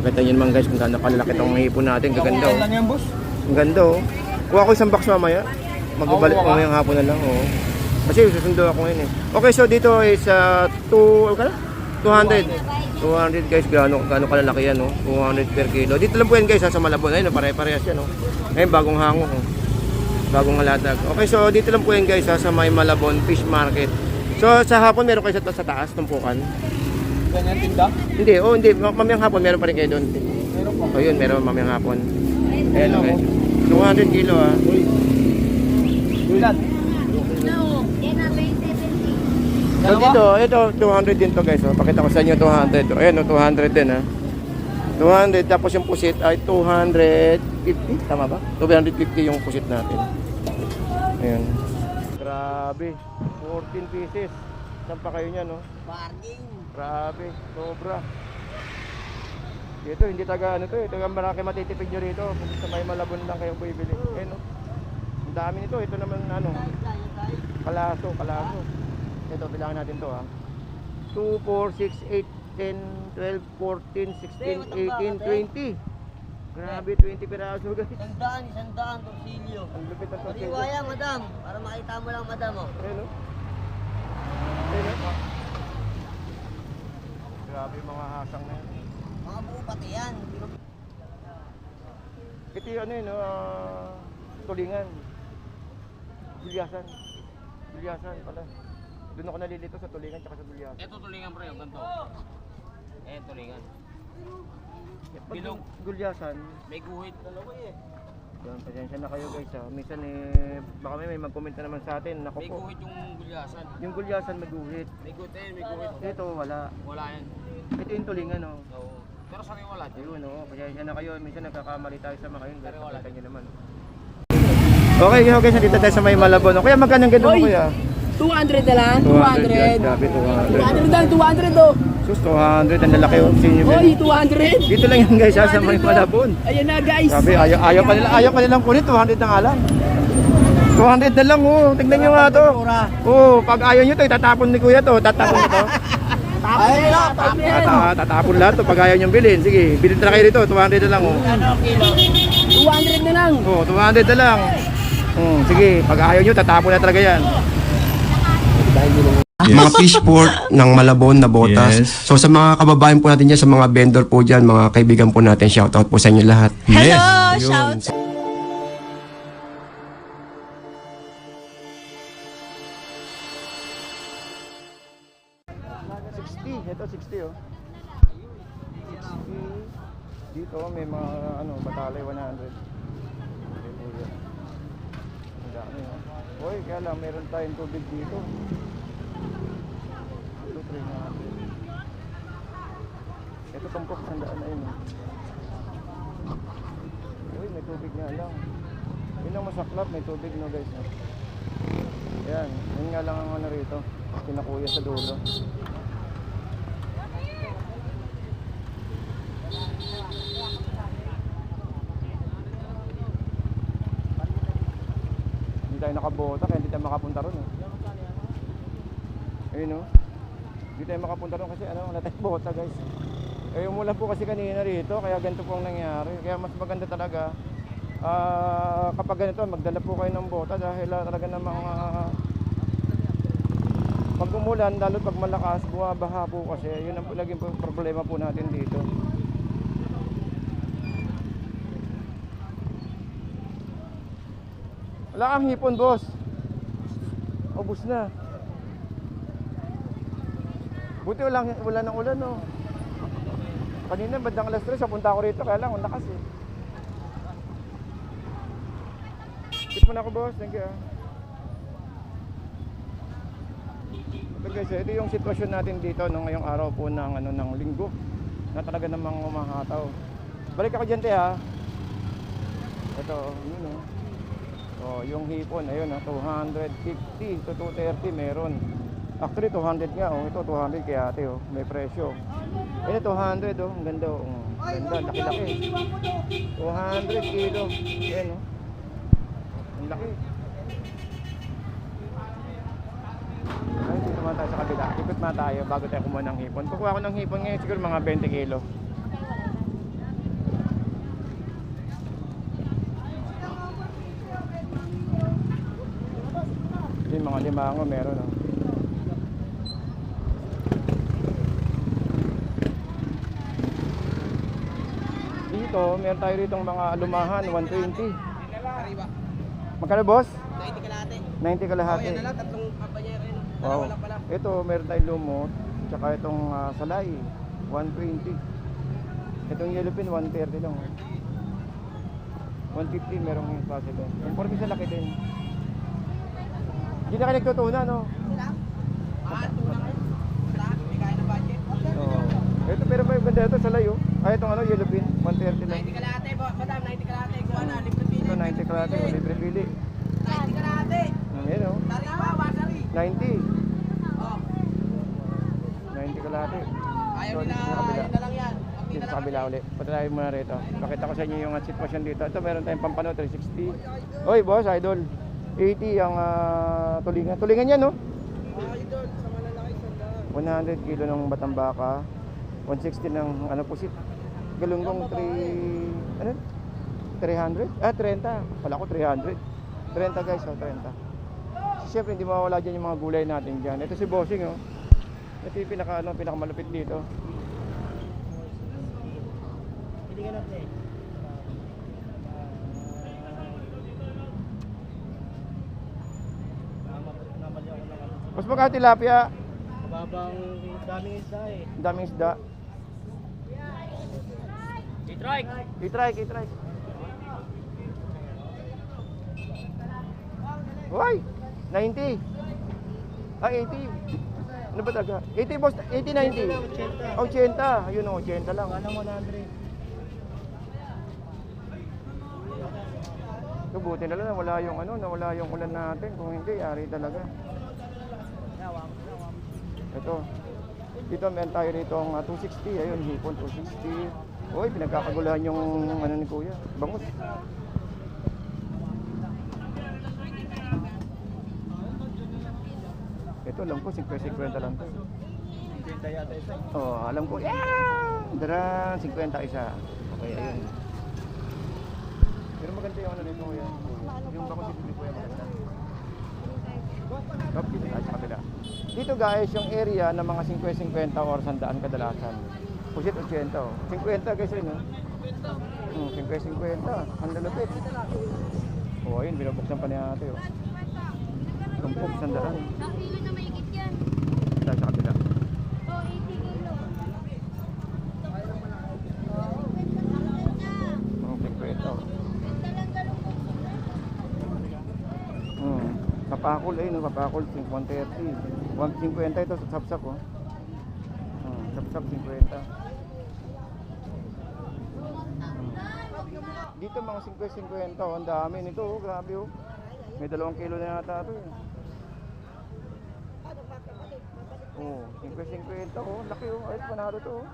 Makita nyo naman guys kung gaano kalalaki itong hipon natin. Gaganda oh. lang yan, boss. Ang ganda oh. Kuha ko isang box mamaya. Magbabalik ko ngayong hapon na lang oh. Kasi susundo ako ngayon eh. Okay, so dito is 200 guys, gaano kalalaki yan oh. 200 per kilo. Dito lang po yan guys sa Malabon. Ayun, pare-parehas yan oh. Ngayon bagong hango oh. Bagong halatag. Okay, so dito lang po yan guys sa may Malabon Fish Market. So sa hapon meron kayo sa taas, tumpukan. Ganyan tinda? Hindi, oh hindi. Mamayang hapon meron pa rin kayo doon. Meron pa. So yun, meron mamayang hapon. Ayan okay. 200 kilo ah. Ulat. So dito, ito 200 din to guys. Oh. Pakita ko sa inyo 200. Ayan oh, 200 din ah. 200 tapos yung pusit ay 250, tama ba? 250 yung pusit natin. Ayan. Grabe. 14 pieces. Saan pa kayo niyan, no? Barking. Grabe, sobra. Dito, hindi taga ano to eh. Taga marami matitipid nyo rito. Kung sa may Malabon lang kayo bibili. Ayan, no? Ang dami nito. Ito naman, ano? Kalaso. Ito, bilangin natin to, ha? 2, 4, 6, 8, 10, 12, 14, 16, 18, 20. Grabe, 20 piraso, guys. Isandaan, torsilyo. Ang lupit ng torsilyo. Pariwaya, madam. Para makita mo lang, madam, oh. Ayan, no? Ayan, no? Grabe yung mga hasang na yan. Mga buo pati yan. Ito yung ano yun, tulingan. Gulyasan pala. Doon ako nalilito sa tulingan tsaka sa gulyasan. Ito tulingan bro, yung ganito. Tulingan. Bilog. Gulyasan. May guhit. Dalawa eh. Yan, pasensya na kayo guys ha. Minsan baka may mag-comment na naman sa atin. Naku May po. guhit yung gulyasan. Yung gulyasan may guhit. May guhit may guhit. Ito wala. Wala yan. Ito yung tulingan oh. Oo. Pero sariwala dyan. Ayun oh. Pasensya na kayo. Minsan nagkakamali tayo sa mga yun. Guys, Sariwala. pakita nyo naman. Okay guys, nandito tayo sa may Malabon. Kuya, magkano ang ganun mo kuya? 200 na lang, 200. 200. Grabe, 200 na lang, 200 oh. Sus, 200. Ang lalaki oh. Senior Oy, 200. dito lang yan guys ha, sa may Malabon. Ayan na guys. Sabi, ayaw pa nilang kunin, 200 na nga lang. 200 na lang oh, tignan nyo nga to. Oh, pag ayaw nyo to, itatapon ni kuya to, tatapon nyo to. Tatapon lahat to, pag ayaw nyo bilhin. Sige, bilhin na kayo rito, 200 na lang oh. 200 na lang. Oh, 200 na lang. Sige, pag ayaw nyo, tatapon na talaga yan. Mga fish port ng Malabon na botas. Yes. So sa mga kababayan po natin dyan, sa mga vendor po dyan, mga kaibigan po natin, shoutout po sa inyo lahat. Yes. Yun. Ito 60 oh. 60. Dito may mga batalay 100. Ang dami oh. Hoy, kaya lang meron tayong tubig dito. Ito 300. Ito tumpok sandaan na yun oh. Uy, may tubig nga lang. Yun ang masaklap, may tubig no guys oh. Ayan, yun nga lang ang ano rito. Kinakuya sa dulo. Hindi tayo nakabota kaya hindi tayo makapunta ron eh. Ayun oh. Hindi tayo makapunta ron kasi wala tayong bota guys. Umulan po kasi kanina rito kaya ganito po ang nangyari. Kaya mas maganda talaga kapag ganito magdala po kayo ng bota dahil talaga namang pag umulan, lalo pag malakas, bumabaha po kasi yun ang laging problema po natin dito. Wala kang hipon, boss. Ubus na. Buti wala ng ulan, no. Kanina, bandang alas 3, punta ako rito, kaya lang, ang lakas eh. Tip mo na ako, boss. Thank you, Ito guys, ito yung sitwasyon natin dito ngayong araw po ng linggo na talaga namang umahataw. Balik ako dyan, te, ha. Ito, yun, no. Oh, yung hipon, ayun 250 to 230 meron. Actually 200 nga oh, ito 200 kaya ate oh, may presyo. Ayun 200 oh, ang ganda oh. Ganda, laki-laki. 200 kilo. Ayun oh. Ang laki. Ay, dito naman tayo sa kabila. Ikot na tayo bago tayo kumuha ng hipon. Kukuha ko ng hipon ngayon siguro mga 20 kilo. Mga limango meron, oh. Dito, meron tayo rito mga alumahan, 120. Magkano, boss? 90 kalate. 90 kalahati. Tatlong kampanya rin. Wow. Ito, meron tayong lumot, tsaka itong salay, 120. Itong yellowfin, 130 lang. 150 merong possible. Yung porky sa laki din. Hindi na kayo nagtutuna, no? Tuna kayo. May kaya ng budget. Oo. Ito, pero may ganda ito, salay, oh. Ay, itong yellowfin, 130 lang. 90 kalate, madam. 90 kalate. Kuha na, libre pili. Ito, 90 kalahati, libre pili. 90 kalate. Yan, oh. Tariwa, wasari. 90. Oh. 90 kalahati. Ayaw So, nila, dito sa kabila. yun na lang yan. Dito sa kabila ulit. Punta tayo muna rito. Pakita ko sa inyo yung sitwasyon dito. Ito, meron tayong pampano, 360. Oy, boss, idol. 80 ang tulingan. Tulingan yan, no? Idol, sa malalaki sandaan. 100 kilo ng batambaka. 160 ng pusit. Galunggong 300? 30. Wala ko 300. 30 guys, 30. Siyempre, hindi mawawala dyan yung mga gulay natin dyan. Ito si Bossing, oh. Ito yung pinakamalupit dito. Hindi ka natin. Mas magkano tilapia? Mababang daming isda eh. Ang daming isda. I-trike. I-try. Hoy! 90. 80. Ano ba talaga? 80 boss, 80, 90. 80. Ayun o, 80 lang. Anong 100? So, buti na lang nawala yung nawala yung ulan natin. Kung hindi, yari talaga. Ito. Dito meron tayo rito ang 260. Ayun, hipon 260. Uy, pinagkakagulahan yung ni Kuya. Bangus. Ito, alam ko, 50 lang to. 50 yata isa. Oh, alam ko. Yeah! Dara, 50 isa. Okay, ayun. Pero maganda yung nito, Kuya. Yung bangus dito ni Kuya maganda. Top, dito tayo sa kabila. Dito guys, yung area ng mga 50-50 or 100 kadalasan. Pusit 80. 50 guys rin, no? 50-50. Ang lalapit. Oh, ayun, binubuksan pa niya ate, oh. Tumpok, 100. Nakilo na mahigit yan. Tayo sa kabila. Oh, 80 kilo. 50. Oh. Benta lang galunggong. Papakol, ayun, papakol, 50-30. 150 ito sa sapsap, oh. Sapsap, 50. Dito mga 50-50, oh, ang dami nito, oh, grabe, oh. May 2 kilo na yata ito, eh. Oh, 50-50, oh, laki, oh. Ayos, panalo to, oh.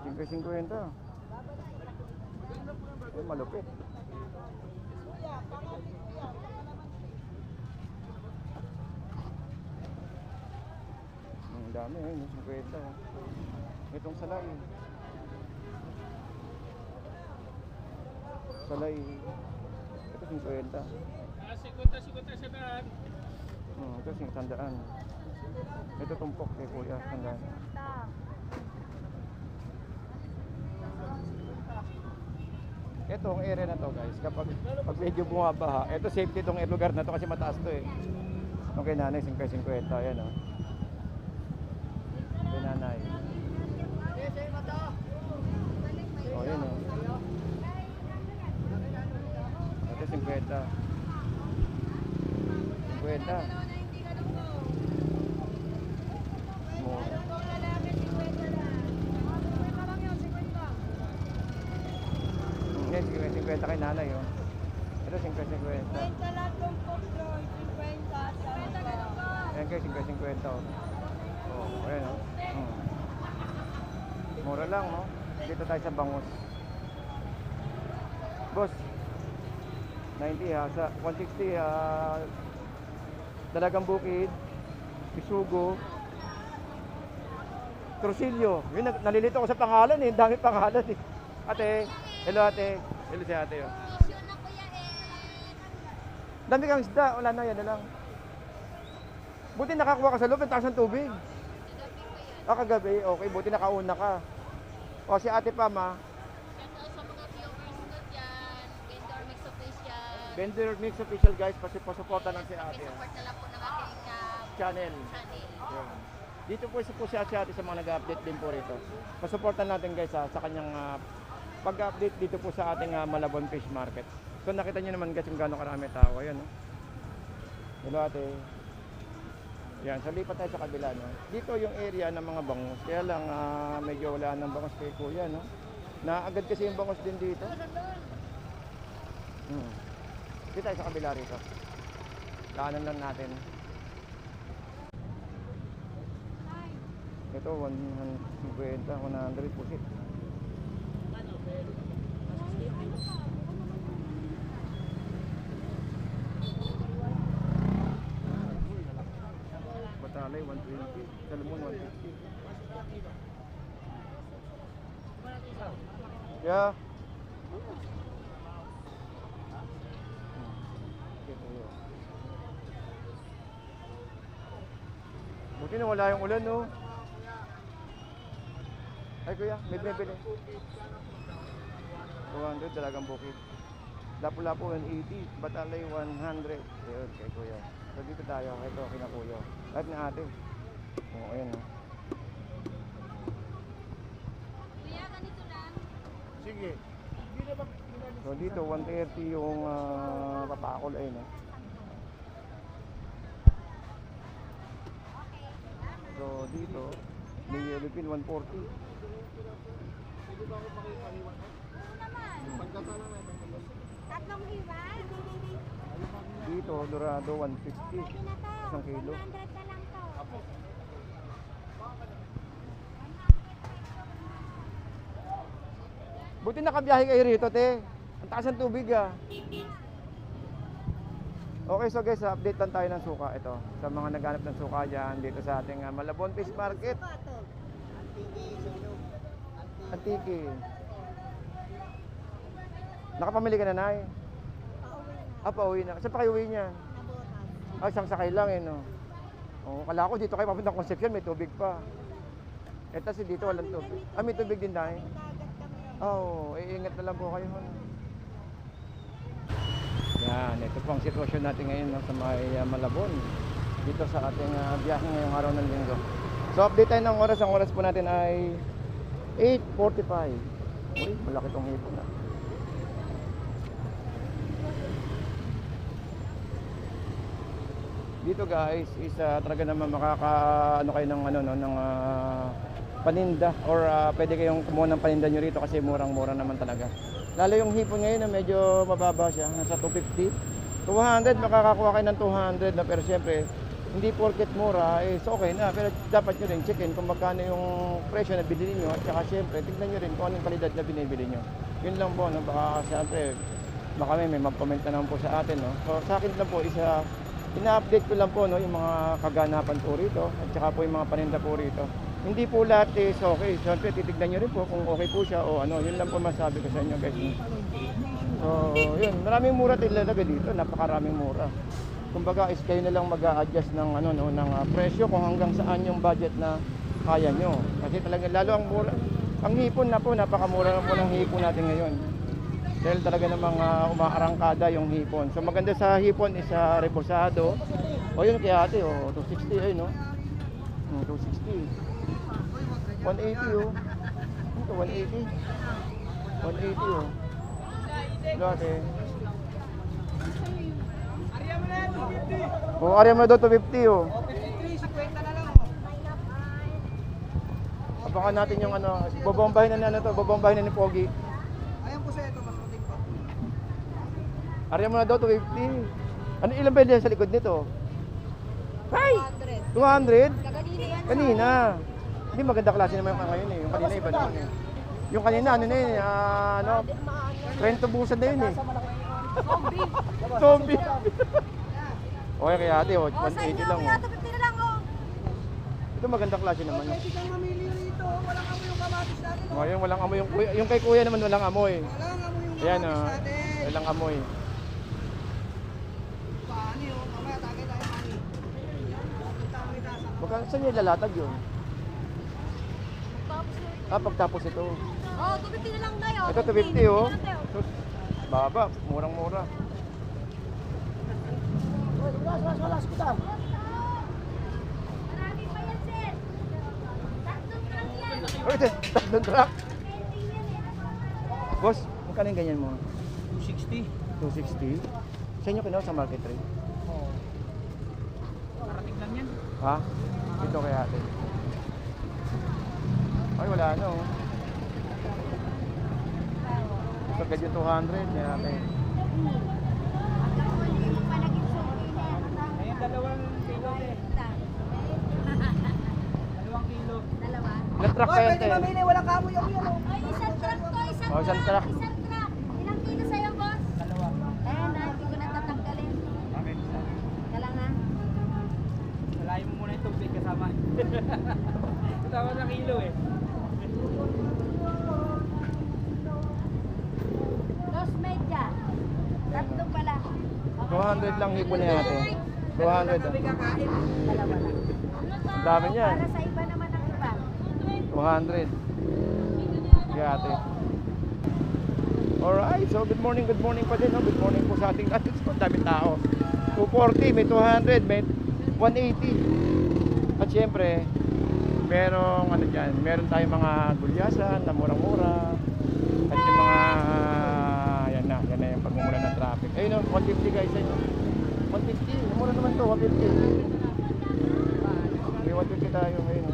50-50. Ay, malupit. Ang dami, eh, 50. Itong salay. Salay. Ito 50. 50 sa daan. Ito 100. Ito tumpok kay Kuya, 100. Ito ang area na to guys, kapag medyo bumabaha, ito safety tong lugar na to kasi mataas to eh. Okay nanay, 50-50, yan o. Okay nanay. O yun o. Ito 50. 50. Yan, 50 kay nanay, oh. Ito, 50-50. Ayan kayo, 50-50, oh. Oh, ayan, oh. Mura lang, no? Dito tayo sa bangus. Boss, 90 ha, sa 160 Dalagang Bukid, Isugo, Trusillo. Yun, nalilito ko sa pangalan eh, dami pangalan eh. Ate, hello ate. Hello si ate, oh. Yun na kuya eh. Dami kang isda, wala na yan na lang. Buti nakakuha ka sa loob, ang taas ng tubig. Kagabi, okay, buti nakauna ka. O si Ate Pam ha, Shout out sa mga viewers ko dyan. Vendor Mix Official. Vendor Mix Official guys, pasuporta lang si Ate. Support na lang po ng aking Channel. channel. Yun. Dito po si Ate sa mga nag-update din po rito. Pasuportan natin guys ha, sa kanyang pag-update dito po sa ating Malabon Fish Market. So nakita nyo naman guys kung gaano karami tao. Ayan, no? Hello Ate. Yan, so lipat tayo sa kabila, no? Dito yung area ng mga bangus. Kaya lang medyo wala ng bangus kay Kuya, no? Naagad kasi yung bangus din dito. Dito tayo sa kabila rito. Daanan lang natin. Ito 150, 100 pusit. Batalay 120, Salmon 150. Yeah. Buti na wala yung ulan, no? Ay kuya, may bibili. 200 talagang bukid. Lapu-lapu 180, Batalay 100. Ayun, kay kuya. So dito tayo, ito kina kuya. At ni ate. Oo, ayan o. Kuya, ganito lang. Sige. So dito 130 yung papakol ayun o. So dito, may yellow pin 140. Tatlong hiwa. Dito, Dorado 150. Isang kilo. 100 na lang to. Buti nakabiyahe kayo rito, te. Ang taas ng tubig, ah. Okay, so guys, update lang tayo ng suka. Ito, sa mga naghanap ng suka dyan, dito sa ating Malabon Fish Market. Antiki. Nakapamili ka na, Nay? Pauwi na. Saan pa kayo uwi niya? Isang sakay lang, eh, no? Oh, kala ko dito kayo papuntang Concepcion, may tubig pa. Ito si dito, walang tubig. May tubig din, Nay? Oo, iingat na lang po kayo. Yan, ito po ang sitwasyon natin ngayon, no, sa may Malabon. Dito sa ating biyahe ngayong araw ng linggo. So update tayo ng oras. Ang oras po natin ay 8:45. Uy, malaki tong hipon na. Dito guys is talaga naman makakaano kayo ng ano no ng paninda or pwede kayong kumuha ng paninda nyo rito kasi murang-mura naman talaga. Lalo yung hipon ngayon na medyo mababa siya, nasa 250. 200 makakakuha kayo ng 200 na, pero siyempre hindi porket mura is okay na, pero dapat nyo rin checkin kung magkano yung presyo na binili nyo at saka siyempre tignan nyo rin kung anong kalidad na binibili nyo. Yun lang po, no? Baka siyempre baka may mag-comment na naman po sa atin, no? So sa akin lang po isa ina-update ko lang po, no, yung mga kaganapan po rito at saka po yung mga paninda po rito. Hindi po lahat is okay. Siyempre titignan nyo rin po kung okay po siya o ano. Yun lang po masabi ko sa inyo guys. So yun, maraming mura talaga dito. Napakaraming mura. Kumbaga is kayo na lang mag-a-adjust ng, ano, no, ng presyo kung hanggang saan yung budget na kaya nyo. Kasi talaga lalo ang mura. Ang hipon na po, napakamura na po ng hipon natin ngayon. Dahil talaga namang umaarangkada yung hipon. So maganda sa hipon is reposado. O yun kaya ate, 260 ayun, no? 260. 180 oh. Ito 180. 180 oh. Ate. Area mo na daw 250 oh. 50 na lang. Abangan natin yung ano, bobombahin na ano to, bobombahin na ni Pogi. Ayan po sa ito, mas mating pa. Area mo na daw 250. Ano ilan ba yan sa likod nito? Ay! 200? Kaganina yan. Kanina. Hindi maganda klase naman yung ngayon eh. Yung kanina iba naman eh. Yung kanina ano na yun eh, ano, kwento busan na yun eh. Zombie. Okay kaya ate, 180 lang oh. 250 na lang oh. Ito magandang klase naman. Pwede kang mamili rito. Walang amoy yung kamatis natin. Ngayon walang amoy yung kuya. Yung kay kuya naman walang amoy. Walang amoy yung Ayan kamatis natin. walang amoy. Magkano saan niya ilalatag yun? Pagtapos ito. Oh, 250 na lang tayo. Ito 250 oh. Sus, baba, murang-mura. Marami pa yan, sir. Tatlong lang yan. Uy, tatlong truck. Boss, magkano yung ganyan mo? 260. 260? Sa inyo kinuha sa market rate? Oo. Parating lang yan. Ha? Dito kay ate. Ay, wala na oh. Ito agad yung 200 niya ate. Hindi mo pa naging suki na. Ngayon, 2 kilo eh. 2 kilo. Dalawa. Ilang truck Hoy, kayo pwede ate? mamili, walang kamoy ako yan. Oh. Ay, isang truck to, isang Oh, isang truck. Isang truck. Ilang kilo sa'yo, boss? 2. Ayan na, hindi ko natatanggalin. Bakit? Kala nga. Salayin mo muna yung tubig kasama. Kasama na kilo eh. Dos media. Tatlo pala. 200 lang hipo niya ate. 200 ah. Dalawa lang. Ang dami niyan. Para sa iba naman ang iba. 200. Kaya ate. Alright, so good morning pa din. No? Good morning po sa ating lahat. So, ang daming tao. 240, may 200, may 180. At syempre, merong ano dyan, meron tayong mga gulyasan na murang-mura. At yung mga, yan na yung pagmumula ng traffic. Ayun no, 150 guys, ayun. 150, mura naman to, 150. May 150 tayo, ayun no.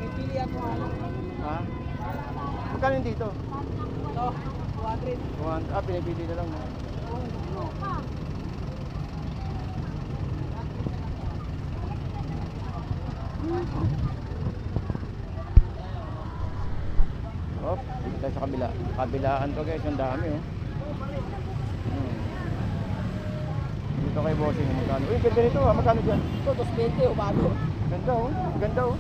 Pipili ako ano. Ha? Magkano yun dito? Ito, 200. Pinipili na lang. No? Oh, tayo sa kabila. Kabilaan to guys, ang dami oh. Dito kay bossing, magkano? Uy, ganda nito ah, magkano dyan? Ito, 220 o bago. Ganda oh, ganda oh.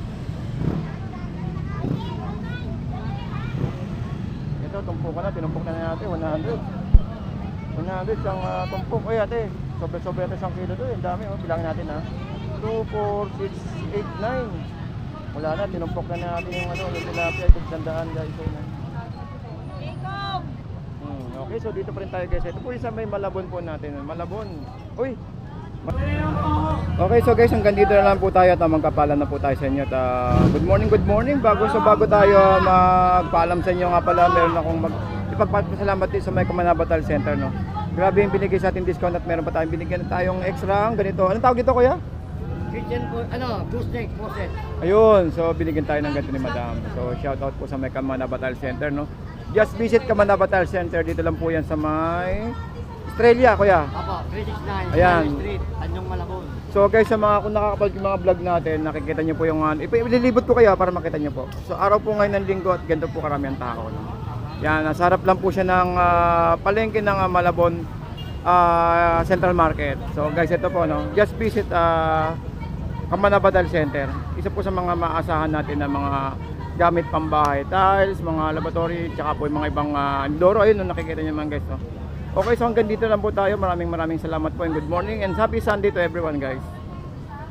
Ito, tumpok ka na, tinumpok na natin, 100. 100 siyang tumpok. Uy ate, sobra-sobra ito siyang kilo to, ang dami oh, bilangin natin ha. 2, 4, 6, 8, 9. Wala na, tinumpok na natin yung ano, yung tilapia, itong sandaan guys. Okay, so dito pa rin tayo guys. Ito po isa may Malabon po natin. Malabon. Uy! Okay, so guys, hanggang dito na lang po tayo at magkapalam na po tayo sa inyo. At, good morning. Bago tayo magpaalam sa inyo nga pala, meron akong ipagpapasalamat din sa may Kamanabatal Center. No? Grabe yung binigay sa ating discount at meron pa tayong binigyan tayong extra ang ganito. Anong tawag dito kuya? Kitchen po, goose neck, faucet. Ayun, so binigyan tayo ng ganito ni Madam. So shout out po sa may Kamanabatal Center, no. Just visit Kamanabatal Center, dito lang po 'yan sa may Australia, kuya. Apo, 369, Ayan. Street, Tanyong Malabon. So guys, sa mga kung nakakapag yung mga vlog natin, nakikita niyo po yung ililibot ko kayo para makita niyo po. So araw po ngayon ng linggo at ganito po karami ang tao, no. Yan, nasa harap lang po siya ng palengke ng Malabon Central Market. So guys, ito po, no. Just visit Kamanabatal Center. Isa po sa mga maasahan natin na mga gamit pambahay, tiles, mga laboratory, tsaka po yung mga ibang indoor. Ayun, nakikita niyo man guys. No? Okay, so hanggang dito lang po tayo. Maraming salamat po and good morning and happy Sunday to everyone guys.